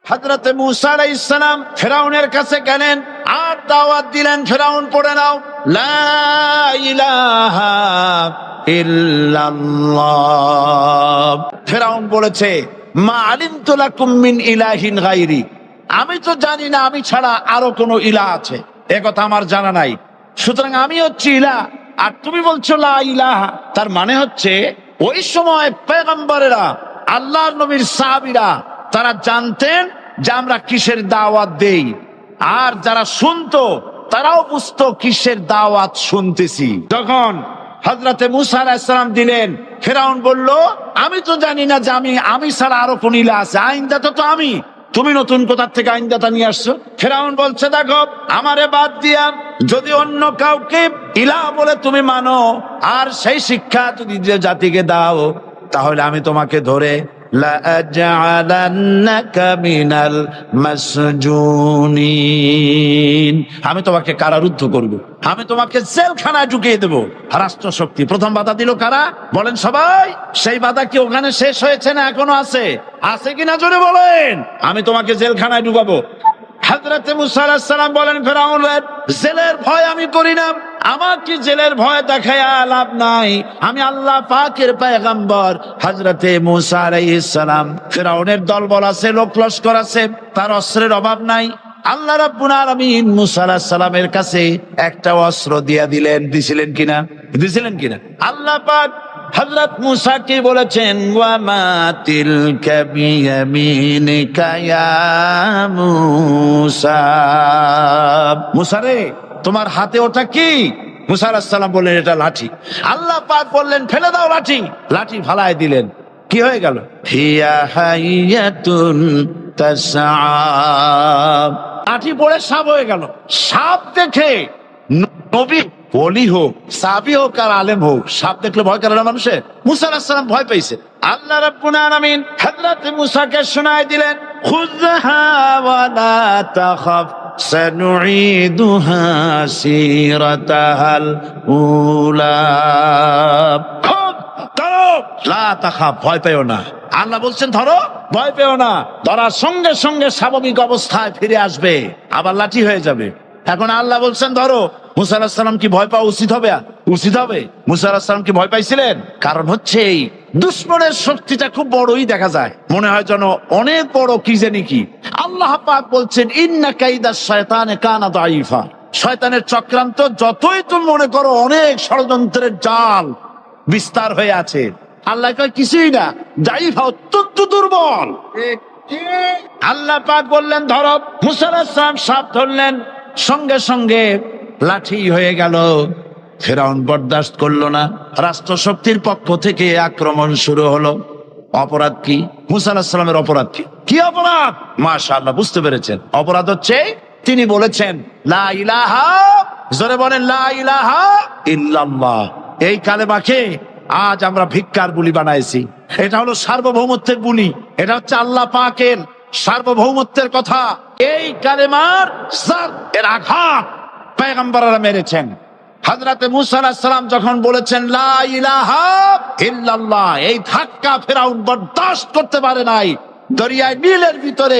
হযরতে মূসা আলাইহিস সালাম ফিরআউনের কাছে গেলেন আর দাওয়াত দিলেন, ফিরআউন পড়ে নাও লা ইলাহা ইল্লাল্লাহ। ফিরআউন বলেছে মা আলিমতু লাকুম মিন ইলাহিন গায়রি, আমি তো জানি না আমি ছাড়া আরো কোনো ইলাহ আছে, এ কথা আমার জানা নাই, সুতরাং আমি হচ্ছি ইলাহ আর তুমি বলছো লা ইলাহা। তার মানে হচ্ছে ওই সময় পয়গম্বরেরা, আল্লাহর নবীর সাহাবীরা তারা জানতেন যে আমরা কিসের দাওয়াত দেই, আর যারা শুনতো তারাও বুঝতো কিসের দাওয়াত শুনতেছি। যখন হযরতে মূসা আলাইহিস সালাম দিলেন, ফিরআউন বলল আমি তো জানি না যে আমি ছাড়া আরো কোন ইলাহ আছে, আইনদাতা তো আমি, তুমি নতুন কোথা থেকে আইনদাতা নিয়ে আসছো? ফিরআউন বলছে দেখো আমারে বাদ দিয়া যদি অন্য কাউকে ইলাহ বলে তুমি মানো আর সেই শিক্ষা যদি জাতিকে দাও, তাহলে আমি তোমাকে ধরে লাআজআলান্নাকা মিনাল মাসজুনিন, আমি তোমাকে কারারুদ্ধ করব, আমি তোমাকে জেলখানায় ঢুকিয়ে দেব। রাষ্ট্রশক্তি প্রথম বাধা দিল কারা বলেন সবাই? সেই বাধা কি ওখানে শেষ হয়েছে না এখনো আছে? আছে কিনা জোরে বলেন। আমি তোমাকে জেলখানায় ঢুকাবো। হযরতে মূসা আলাইহিস সালাম বলেন ফিরআউনের জেলের ভয় আমি করি না, আমাকে জেলের ভয় দেখায়া লাভ নাই, আমি আল্লাহ পাকের পয়গম্বর হযরতে মূসা আলাইহিস সালাম। ফিরআউনের দলবল আছে, লোক লস্কর আছে, তার অস্ত্রের অভাব নাই। আল্লাহ রাব্বুল আলামিন মূসা আলাইহিস সালামের কাছে একটা অস্ত্র দিয়া দিলেন, দিছিলেন কিনা? আল্লাহ পাক হযরত মূসাকে বলেছেন ওয়া মা তিলকা বিয়ামিনিকা ইয়া মূসা, মূসা রে তোমার হাতে ওটা কি? মূসা আলাইহিস সালাম বললেন এটা লাঠি। আল্লাহ পাক বললেন ফেলে দাও লাঠি, লাঠি ফালায় দিলেন। কি হয়ে গেল? হিয়া হাইয়াতুন তাসআ, লাঠি পড়ে সাপ হয়ে গেল। সাপ দেখে নবী ওলি হোক, সাহাবী হোক আর আলেম হোক, সাপ দেখলে ভয় করে না মানুষের? মূসা আলাইহিস সালাম ভয় পেয়েছে। আল্লাহ রাব্বুল আলামিন হযরত মূসাকে শোনায় দিলেন খুযহা ওয়া লা তাখাফ সানুঈদুহা সিরাতাহাল উলা, ধরো লা তাখাফ, ভয় পেও না। আল্লাহ বলছেন ধরো, ভয় পেও না। ধরার সঙ্গে সঙ্গে স্বাভাবিক অবস্থায় ফিরে আসবে, আবার লাঠি হয়ে যাবে। এখন আল্লাহ বলছেন ধরো, মূসা আলাইহিস সালাম কি ভয় পাওয়া উচিত হবে? মূসা আলাইহিস সালাম কি ভয় পাইছিলেন? কারণ হচ্ছে এই দুশমনের শক্তিটা খুব বড়ই দেখা যায়, মনে হয় যেন অনেক বড় কি জানি কি। আল্লাহ পাক বলছেন ইন্না কাইদাশ শয়তানে কানা দাঈফা, শয়তানের চক্রান্ত যতই তুমি মনে করো অনেক ষড়যন্ত্রের জাল বিস্তার হয়ে আছে, আল্লাহ কয় কিছুই না, দাঈফা অত্যন্ত দুর্বল। আল্লাহ পাক বললেন ধরো, মূসা আলাইহিস সালাম সাপ ধরলেন, সঙ্গে সঙ্গে লাঠি হয়ে গেল। ফিরআউন বরদাস্ত করলো না, রাষ্ট্রশক্তির পক্ষ থেকে আক্রমণ শুরু হলো। অপরাধ কি? মূসা আলাইহিস সালামের অপরাধ কি অপরাধ? মাশাআল্লাহ বুঝতে পেরেছেন। অপরাধ হচ্ছে তিনি বলেছেন লা ইলাহা, জোরে বলেন লা ইলাহা ইল্লাল্লাহ। এই কালেমাকে আজ আমরা ভিক্ষার বুলি বানাইছি। এটা হলো সার্বভৌমত্বের বুলি, এটা হচ্ছে আল্লাহ পাকের সার্বভৌমত্বের কথা। এই কালেমার এর আঘাত পয়গম্বররা মেরেছেন। হযরতে মূসা আলাইহিস সালাম যখন বলেছেন লা ইলাহা ইল্লাল্লাহ, এই ধাক্কা ফিরআউন বরদাস্ত করতে পারে নাই। দরিয়ায় নীলের ভিতরে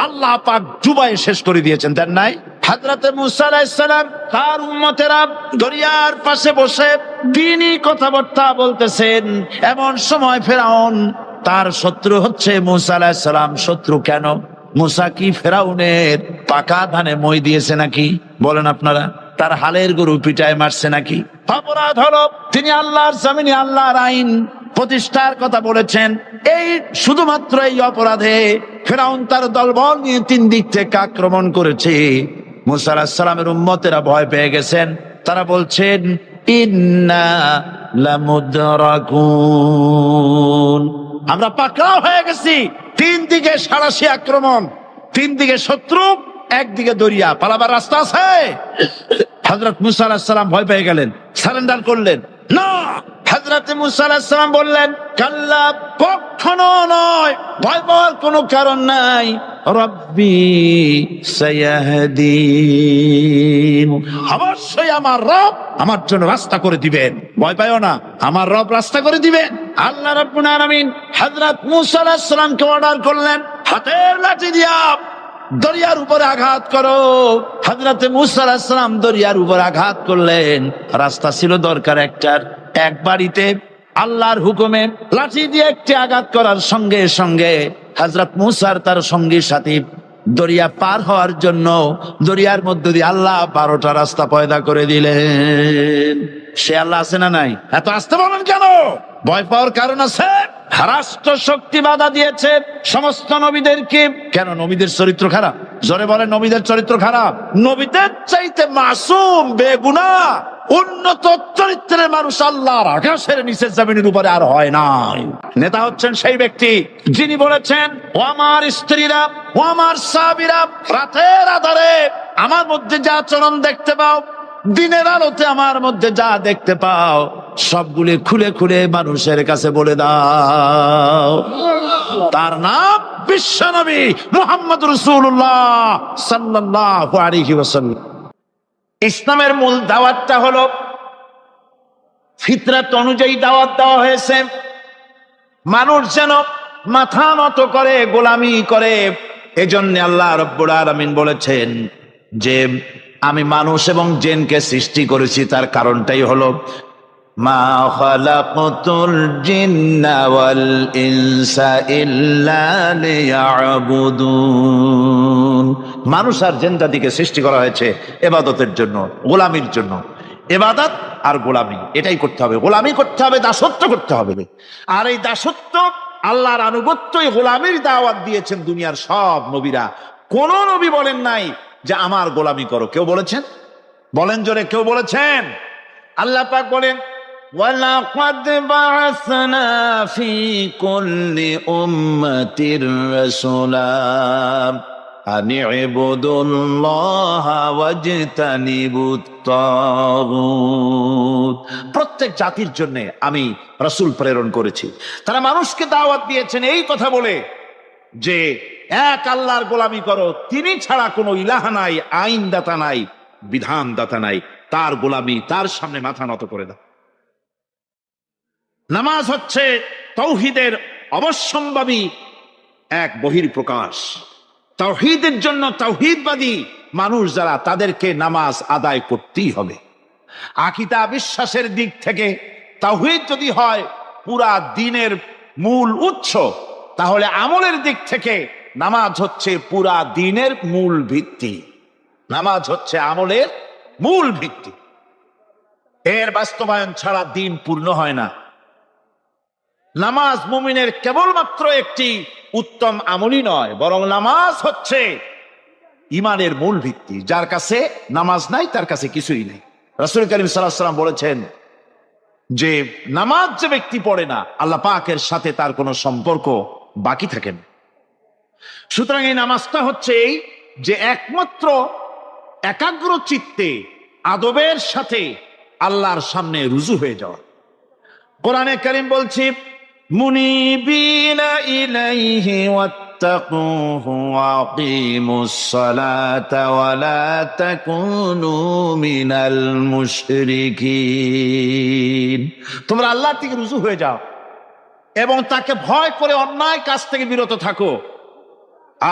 আল্লাহ পাক ডুবাই শেষ করে দিয়েছেন, দেন নাই? হযরতে মূসা আলাইহিস সালাম তার উম্মতেরা দরিয়ার পাশে বসে দ্বীনি কথাবার্তা বলতেছেন। এমন সময় ফিরআউন, তার শত্রু হচ্ছে মূসা আলাইহিস সালাম। শত্রু কেন? মূসা কি ফিরআউনের পাকা ধানে মই দিয়েছে নাকি? বলেন আপনারা। তার হালের গরু পিটায় মারছে নাকি? অপরাধ হলো তিনি আল্লাহর জমিনে আল্লাহর আইন প্রতিষ্ঠার কথা বলেছেন। এই শুধুমাত্র এই অপরাধে ফিরআউন তার দলবল নিয়ে তিন দিক থেকে আক্রমণ করেছে। মূসা আলাইহিস সালামের উম্মতেরা ভয় পেয়ে গেছেন। তারা বলছেন ইন্না লামুদরাকুন, আমরা পাকড়াও হয়ে গেছি। তিন দিকে সাঁড়াশি আক্রমণ, তিন দিকে শত্রু, একদিকে দরিয়া, পালাবার রাস্তা আছে? হযরত মূসা আলাইহিস সালাম ভয় পেয়ে গেলেন, সারেন্ডার করলেন না। হযরত মূসা আলাইহিস সালাম বললেন কাল্লা, কখনো নয়, ভয় পাওয়ার কোনো কারণ নাই। রব্বি সায়াহদিন, অবশ্যই আমার রব আমার জন্য রাস্তা করে দিবেন, ভয় পাইও না, আমার রব রাস্তা করে দিবেন। আল্লাহ রাব্বুল আলামিন হযরত মূসা আলাইহিস সালামকে অর্ডার করলেন, হাতের লাঠি দিয়া দরিয়ার উপরে আঘাত করো। হযরতে মূসা আলাইহিস সালাম দরিয়ার উপর আঘাত করলেন। রাস্তা ছিল দরকার একটার, এক বাড়িতে আল্লাহর হুকুমে লাঠি দিয়ে একটি আঘাত করার সঙ্গে সঙ্গে হযরত মূসার তার সঙ্গী সাথী দরিয়া পার হওয়ার জন্য দরিয়ার মধ্য দিয়ে আল্লাহ 12টা রাস্তা পয়দা করে দিলেন। সে আল্লাহ আছে না নাই? এত আসতে বলেন কেন? ভয় পাওয়ার কারণ আছে। রাষ্ট্র শক্তি বাধা দিয়েছে সমস্ত নবীদেরকে। কেন? নবীদের চরিত্র খারাপ? জোরে বলে, নবীদের চরিত্র খারাপ? নবীদের চাইতে মাসুম বেগুনাহ উন্নত চরিত্রের মানুষ আল্লাহর আকাশের নিচে জমিনের উপরে আর হয় নাই। নেতা হচ্ছেন সেই ব্যক্তি যিনি বলেছেন, ও আমার স্ত্রীরা, ও আমার সাহাবীরা, রাতের আধারে আমার মধ্যে যা আচরণ দেখতে পাও, দিনের আলোতে আমার মধ্যে যা দেখতে পাও, সবগুলি খুলে খুলে মানুষের কাছে বলে দাও। তার নাম বিশ্বনবী মুহাম্মদ রাসূলুল্লাহ সাল্লাল্লাহু আলাইহি ওয়াসাল্লাম। ইসলামের মূল দাওয়াতটা হলো ফিতরাত অনুযায়ী দাওয়াত দেওয়া হয়েছে। মানুষ যেন মাথা নত করে, গোলামি করে। এজন্য আল্লাহ রাব্বুল আলামিন বলেছেন যে আমি মানুষ এবং জিনকে সৃষ্টি করেছি। তার কারণটাই হলো মা খালাকতুল জিন্না ওয়াল ইনসা ইল্লা লিয়াবুদুন। মানুষ আর জিন জাতিকে সৃষ্টি করা হয়েছে ইবাদতের জন্য, গোলামির জন্য। ইবাদত আর গোলামি এটাই করতে হবে। গোলামি করতে হবে, দাসত্ব করতে হবে। আর এই দাসত্ব, আল্লাহর আনুগত্য, এই গোলামির দাওয়াত দিয়েছেন দুনিয়ার সব নবীরা। কোন নবী বলেন নাই যে আমার গোলামি করো। কেউ বলেছেন? বলেন জোরে, কেউ বলেছেন? আল্লাহ পাক বলেন, ওয়ালাকাদ বা'আসনা ফি কুল্লি উম্মাতির রাসূলা আন ইবুদুল্লাহা ওয়াজতানিবুত তাগুত। প্রত্যেক জাতির জন্য আমি রাসূল প্রেরণ করেছি। তারা মানুষকে দাওয়াত দিয়েছেন এই কথা বলে যে এক আল্লাহর গোলামি করো, তিনি ছাড়া কোনো ইলাহ নাই, আইনদাতা নাই, বিধানদাতা নাই। তার গোলামি, তার সামনে মাথা নত করে দাও। নামাজ হচ্ছে তাওহীদের অবশ্যম্ভাবী এক বহির্প্রকাশ। তাওহীদের জন্য তাওহীদবাদী মানুষ যারা, তাদেরকে নামাজ আদায় করতেই হবে। আকীদা বিশ্বাসের দিক থেকে তাওহীদ যদি হয় পুরা দ্বীনের মূল উৎস, তাহলে আমলের দিক থেকে নামাজ হচ্ছে পুরা দ্বীনের মূল ভিত্তি। নামাজ হচ্ছে আমলের মূল ভিত্তি। এর বাস্তবায়ন ছাড়া দ্বীন পূর্ণ হয় না। নামাজ মুমিনের কেবলমাত্র একটি উত্তম আমলই নয়, বরং নামাজ হচ্ছে ইমানের মূল ভিত্তি। যার কাছে নামাজ নাই তার কাছে কিছুই নেই। রাসূল করিম সাল্লাল্লাহু আলাইহি ওয়াসাল্লাম বলেছেন যে নামাজ যে ব্যক্তি পড়ে না, আল্লাহ পাকের সাথে তার কোনো সম্পর্ক বাকি থাকে না। সুতরাং এই নামাজটা হচ্ছে এই যে একমাত্র একাগ্র চিত্তে আদবের সাথে আল্লাহর সামনে রুজু হয়ে যাওয়া। কোরআনে কারীম বলছে, মুনিবিনা ইলাইহি ওয়াত্তাকুহু ওয়া আকিমুস সালাতা ওয়া লা তাকুনু মিনাল মুশরিকিন। তোমরা আল্লাহর দিকে রুজু হয়ে যাও এবং তাকে ভয় করে অন্যায় কাজ থেকে বিরত থাকো,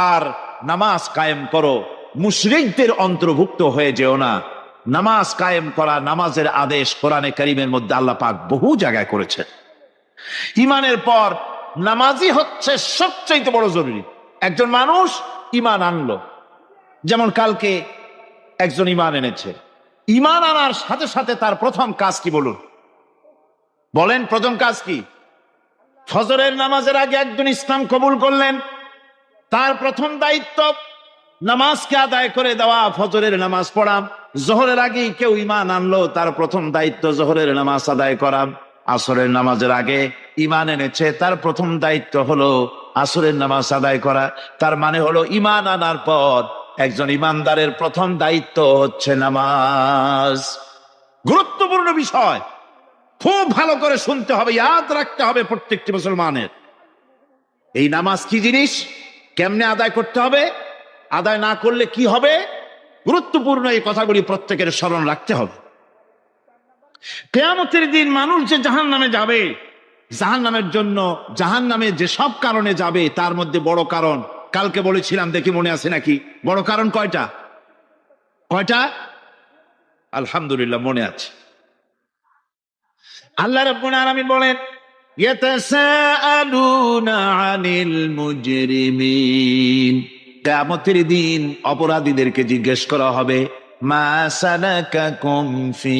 আর নামাজ কায়েম করো। মুশরিকদের অন্তর্ভুক্ত হয়ে যেও না। নামাজ কায়েম করা, নামাজের আদেশ কোরআনে কারীমের মধ্যে আল্লাহ পাক বহু জায়গায় করেছেন। ঈমানের পর নামাজই হচ্ছে সবচেয়ে বড় জরুরি। একজন মানুষ ঈমান আনলো, যেমন কালকে একজন ঈমান এনেছে। ঈমান আনার সাথে সাথে তার প্রথম কাজ কি বলুন? বলেন, প্রথম কাজ কি? ফজরের নামাজের আগে একজন ইসলাম কবুল করলেন, তার প্রথম দায়িত্ব নামাজকে আদায় করে দেওয়া, ফজরের নামাজ পড়া। জোহরের আগে কেউ ঈমান আনলো, তার প্রথম দায়িত্ব জোহরের নামাজ আদায় করা। আসরের নামাজের আগে ঈমান এনেছে, তার প্রথম দায়িত্ব হলো আসরের নামাজ আদায় করা। তার মানে হলো ঈমান আনার পর একজন ঈমানদারের প্রথম দায়িত্ব হচ্ছে নামাজ। গুরুত্বপূর্ণ বিষয়, খুব ভালো করে শুনতে হবে, ইয়াদ রাখতে হবে প্রত্যেকটি মুসলমানের। এই নামাজ কি জিনিস, কেমনে আদায় করতে হবে, আদায় না করলে কি হবে, গুরুত্বপূর্ণ এই কথাগুলি প্রত্যেকের স্মরণ রাখতে হবে। কিয়ামতের দিন মানুষ যে জাহান্নামে যাবে, জাহান্নামের জন্য, জাহান্নামে যে সব কারণে যাবে, তার মধ্যে বড় কারণ কালকে বলেছিলাম, দেখি মনে আছে নাকি। বড় কারণ কয়টা? কয়টা? আলহামদুলিল্লাহ মনে আছে। আল্লাহ রাব্বুল আলামিন বলেন, ইয়াতাসাআলুনা আনিল মুজরিমিন, কিয়ামতের দিন অপরাধীদেরকে জিজ্ঞেস করা হবে, মা সালাকাকুম ফি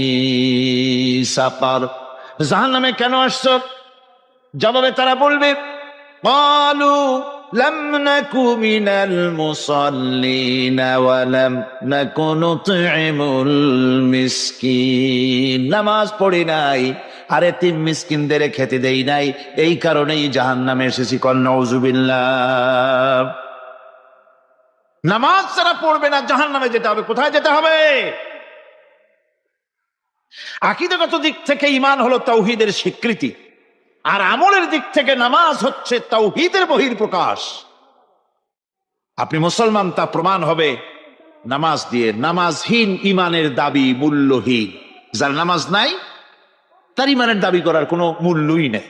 সাকার, জাহান্নামে কেন আসছো? জবাবে তারা বলবে, ক্বালু লাম নাকু মিনাল মুসাল্লিন ওয়া লাম নাকু নুতঈমুল মিসকিন, নামাজ পড়ি নাই আর এতিম মিসকিনদের খেতে দেই নাই, এই কারণেই জাহান্নামে এসেছি। কল নাউযুবিল্লাহ। নামাজ যারা পড়বে না জাহান্নামে যেতে হবে। কোথায় যেতে হবে? আকীদাগত দিক থেকে ঈমান হলো তাওহীদের স্বীকৃতি, আর আমলের দিক থেকে নামাজ হচ্ছে তাওহীদের বহিঃপ্রকাশ। আপনি মুসলমান তা প্রমাণ হবে নামাজ দিয়ে। নামাজহীন ঈমানের দাবি মূল্যহীন। যার নামাজ নাই তার ঈমানের দাবি করার কোনো মূল্যই নেই।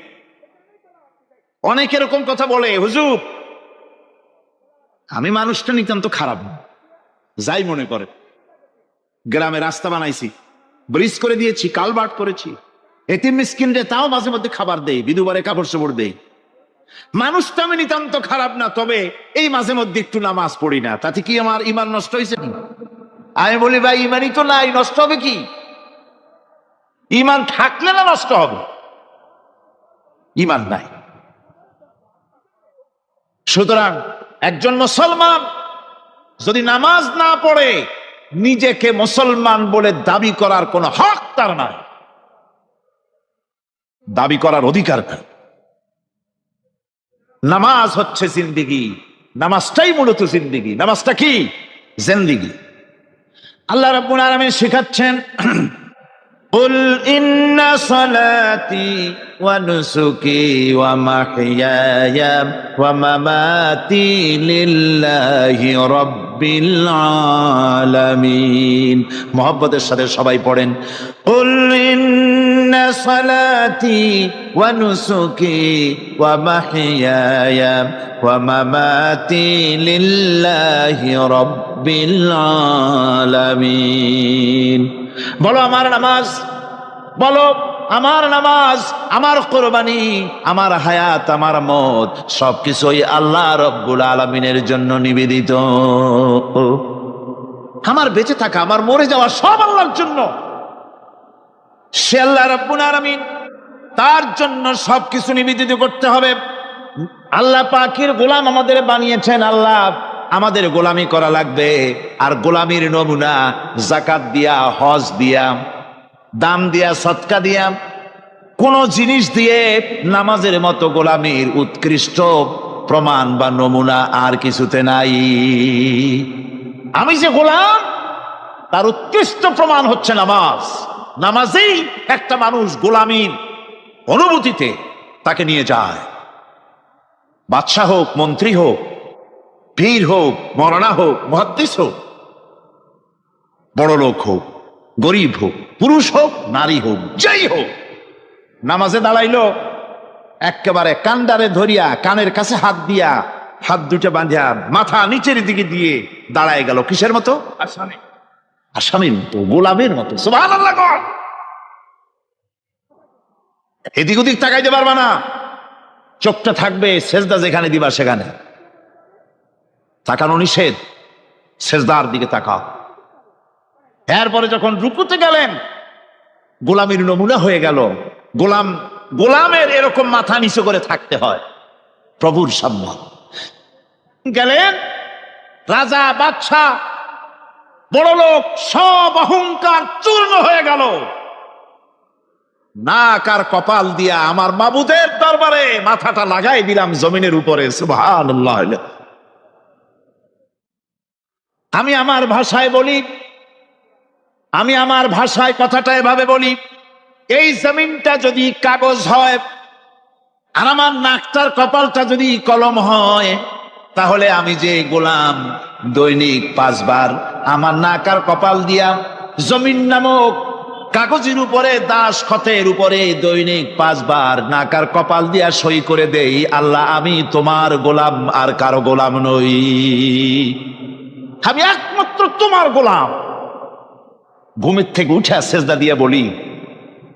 অনেক এরকম কথা বলে, হুজুর আমি মানুষটা নিতাম তো খারাপ না, যাই মনে করে, গ্রামে রাস্তা বানাইছি, ব্রিজ করে দিয়েছি, কালভার্ট করেছি, এতিম মিসকিনরে তাও মাঝে মধ্যে খাবার দেই, বিধবারে কাপড় চোপড় দেই, মানুষটা আমি নিতান্ত খারাপ না, তবে এই মাঝে মধ্যে একটু নামাজ পড়ি না, তাতে কি আমার ঈমান নষ্ট হয়েছে? আমি বলি, ভাই ঈমানই তো নাই, নষ্ট হবে কি? ঈমান থাকলে না নষ্ট হবে? ঈমান নাই। সুতরাং একজন মুসলমান যদি নামাজ না পড়ে, নিজেকে মুসলমান বলে দাবি করার কোনো হক তার নাই, দাবি করার অধিকার নাই। নামাজ হচ্ছে জিন্দেগি, নামাজটাই মূলত জিন্দেগি। নামাজটা কি? জিন্দেগি। আল্লাহ রাব্বুল আলামিন শেখাচ্ছেন, কুল ইন্না সালাতি ওয়া নুসুকি ওয়া মাহইয়ায়া ওয়া মামাতি লিল্লাহি রাব্বিল আলামিন। মুহাব্বতের সাথে সবাই পড়েন, কুল ইন্না সালাতি ওয়া নুসুকি ওয়া মাহইয়ায়া ওয়া মামাতি লিল্লাহি রাব্বিল আলামিন। বলো আমার নামাজ, বলো আমার নামাজ, আমার কোরবানি, আমার হায়াত, আমার মত সবকিছুই আল্লাহ রব্বুল আলামিনের জন্য নিবেদিত। আমার বেঁচে থাকা, আমার মরে যাওয়া সব আল্লাহর জন্য। সে আল্লাহ রব্বুল আলামিন, তার জন্য সবকিছু নিবেদিত করতে হবে। আল্লাহ পাকের গোলাম আমাদের বানিয়েছেন, আল্লাহ আমাদের গোলামি করা লাগবে। আর গোলামির নমুনা যাকাত দিয়া, হজ দিয়া, দাম দিয়া, সদকা দিয়া, কোন জিনিস দিয়ে নামাজের মতো গোলামির উৎকৃষ্ট প্রমাণ বা নমুনা আর কিছুতে নাই। আমি যে গোলাম তার উৎকৃষ্ট প্রমাণ হচ্ছে নামাজ। নামাজেই একটা মানুষ গোলামির অনুভূতিতে তাকে নিয়ে যায়। বাদশাহ হোক, মন্ত্রী হোক, পীর হোক, মৌলানা হোক, মুহাদ্দিস হোক, বড় লোক হোক, গরিব হোক, পুরুষ হোক, নারী হোক, যেই হোক, নামাজে দাঁড়াইলো, একেবারে কান্ডারে ধরিয়া কানের কাছে হাত দিয়া, হাত দুটো বাঁধিয়া মাথা নিচের দিকে দিয়ে দাঁড়ায় গেল। কিসের মতো? আসামি। আসামির মতো, গোলামের মতো। সুবহানাল্লাহ। এদিক ওদিক তাকাইতে পারবা না, চোখটা থাকবে সেজদা যেখানে দিবা সেখানে। তাকানো নিষেধ, সেজদার দিকে তাকাও। এরপরে যখন রুকুতে গেলেন, গোলামের নমুনা হয়ে গেল। গোলামের এরকম মাথা নিচু করে থাকতে হয় প্রভুর সামনে। গেলেন, রাজা, বাদশাহ, বড় লোক, সব অহংকার চূর্ণ হয়ে গেল। নাক আর কপাল দিয়া আমার মাবুদের দরবারে মাথাটা লাগাই দিলাম জমিনের উপরে। সুবহানাল্লাহ। আমি আমার ভাষায় বলি, আমি আমার ভাষায় কথাটা এভাবে বলি, এই জমিনটা যদি কাগজ হয় আর আমার নাকটার কপালটা যদি কলম হয়, তাহলে আমি যে গোলাম দৈনিক 5 বার আমার নাক আর কপাল দিয়া জমিন নামক কাগজের উপরে দাস খতের উপরে দৈনিক 5 বার নাক আর কপাল দিয়া সই করে দেই, আল্লাহ আমি তোমার গোলাম আর কারো গোলাম নই, আমি একমাত্র তোমার গোলাম। ঘুমের থেকে উঠে সেজদা দিয়া বলি,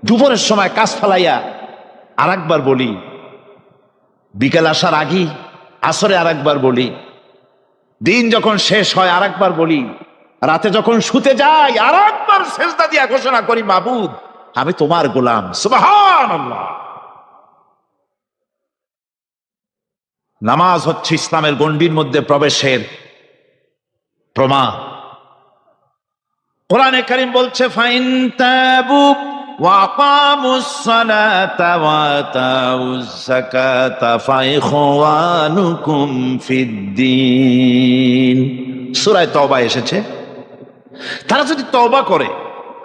দুপুরের সময় কাজ ফেলাইয়া আর একবার বলি, বিকেল আসার আগে আসরে আর একবার বলি, দিন যখন শেষ হয় আর একবার বলি, রাতে যখন শুতে যাই আর একবার সেজদা দিয়া ঘোষণা করি, মাবুদ আমি তোমার গোলাম। সুবহানাল্লাহ। নামাজ হচ্ছে ইসলামের গণ্ডির মধ্যে প্রবেশের প্রমাণ। কোরআনে কারীম বলছে, ফাইন তাবু ওয়া আকামুস সালাতা ওয়া আতাউজ যাকাতা ফাইখওয়ানুকুম ফিদ্দীন। সূরা তওবা এসেছে, তারা যদি তওবা করে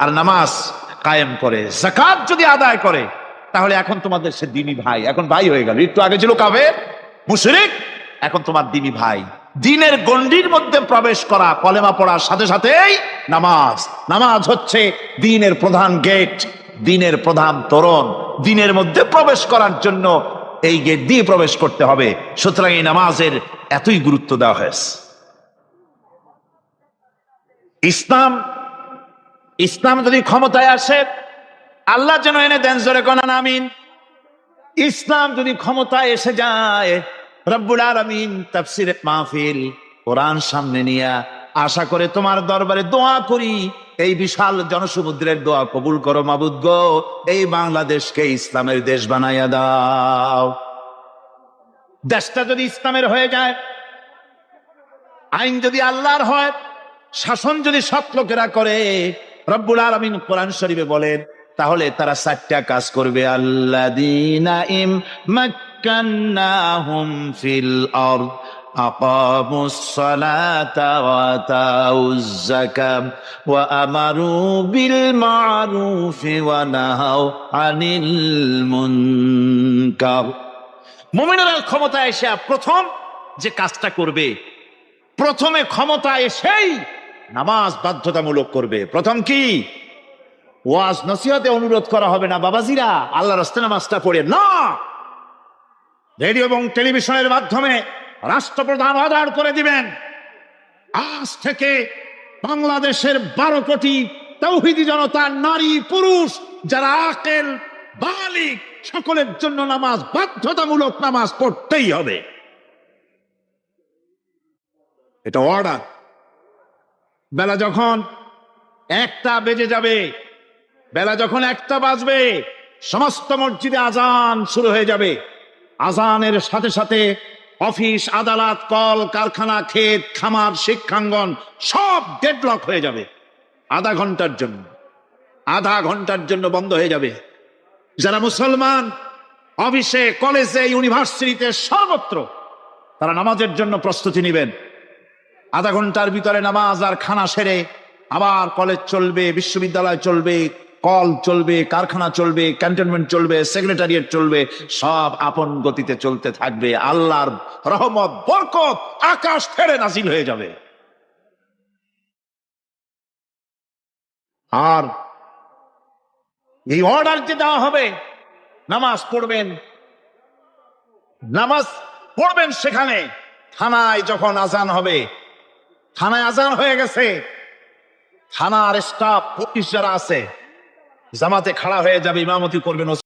আর নামাজ কায়েম করে, যাকাত যদি আদায় করে, তাহলে এখন তোমাদের সে দ্বীনি ভাই, এখন ভাই হয়ে গেল। একটু আগে ছিল কাফের মুশরিক, এখন তোমার দ্বীনি ভাই। দ্বীনের গণ্ডির মধ্যে প্রবেশ করা, কলেমা পড়ার সাথে সাথেই নামাজ। নামাজ হচ্ছে দ্বীনের প্রধান গেট, দ্বীনের প্রধান তোরণ। দ্বীনের মধ্যে প্রবেশ করার জন্য এই গেট দিয়ে প্রবেশ করতে হবে। সুতরাং এই নামাজের এতই গুরুত্ব দেওয়া হয়েছে। ইসলাম যদি ক্ষমতায় আসে, আল্লাহ যেন এনে দেন, জোরে কোন আমিন। ইসলাম যদি ক্ষমতায় এসে যায়, রব্বুল আলামিন তাফসীরে মাহফিল কোরআন সামনে নিয়ে আশা করে তোমার দরবারে দোয়া করি, এই বিশাল জনসমুদ্রের দোয়া কবুল করো মাবুদ গো, এই বাংলাদেশকে ইসলামের দেশ বানাইয়া দাও। দেশটা যদি ইসলামের হয়ে যায়, আইন যদি আল্লাহর হয়, শাসন যদি সৎ লোকেরা করে, রব্বুল আলামিন কোরআন শরীফে বলেন, তাহলে তারা 4টা কাজ করবে। আল্লাযীনা ইম্মাক্কান্নাহুম ফিল আরদ আকামুস সালাতা ওয়া আতাউজ যাকাত ওয়া আমারু বিল মা'রুফি ওয়া নাহাউ আনিল মুনকার। মুমিনেরা ক্ষমতায় এসে প্রথম যে কাজটা করবে, প্রথমে ক্ষমতা এসেই নামাজ বাধ্যতামূলক করবে। প্রথম কি? ওয়াজ নসিহতে অনুরোধ করা হবে না, বাবাজিরা আল্লাহর রাস্তায় নামাজটা পড়ে না। রেডিও এবং টেলিভিশনের মাধ্যমে রাষ্ট্রপ্রধান অর্ডার করে দিবেন, আজ থেকে বাংলাদেশের 12 কোটি তাওহীদি জনতা, নারী পুরুষ যারা আকেল বালিগ, সকলের জন্য নামাজ বাধ্যতামূলক, নামাজ পড়তেই হবে। এটা অর্ডার। বেলা যখন 1টা বেজে যাবে, বেলা যখন 1টা বাজবে, সমস্ত মসজিদে আজান শুরু হয়ে যাবে। আজানের সাথে সাথে অফিস, আদালত, কল কারখানা, ক্ষেত খামার, শিক্ষাঙ্গন সব ডেডলক হয়ে যাবে। আধা ঘন্টার জন্য বন্ধ হয়ে যাবে। যারা মুসলমান অফিসে, কলেজে, ইউনিভার্সিটিতে, সর্বত্র তারা নামাজের জন্য প্রস্তুতি নেবেন। আধা ঘন্টার ভিতরে নামাজ আর খানা সেরে আবার কলেজ চলবে, বিশ্ববিদ্যালয় চলবে, কল চলবে, কারখানা চলবে, ক্যান্টনমেন্ট চলবে, সেক্রেটারিয়েট চলবে, সব আপন গতিতে চলতে থাকবে। আল্লাহর রহমত, বরকত আকাশ থেকে নাজিল হয়ে যাবে। আর এই অর্ডার যে দেওয়া হবে, নামাজ পড়বেন সেখানে। থানায় যখন আজান হবে, থানায় আজান হয়ে গেছে, থানার স্টাফ, পুলিশ যারা আছে জামাতে খাড়া হয়ে যাবে, ইমামতি করবেন।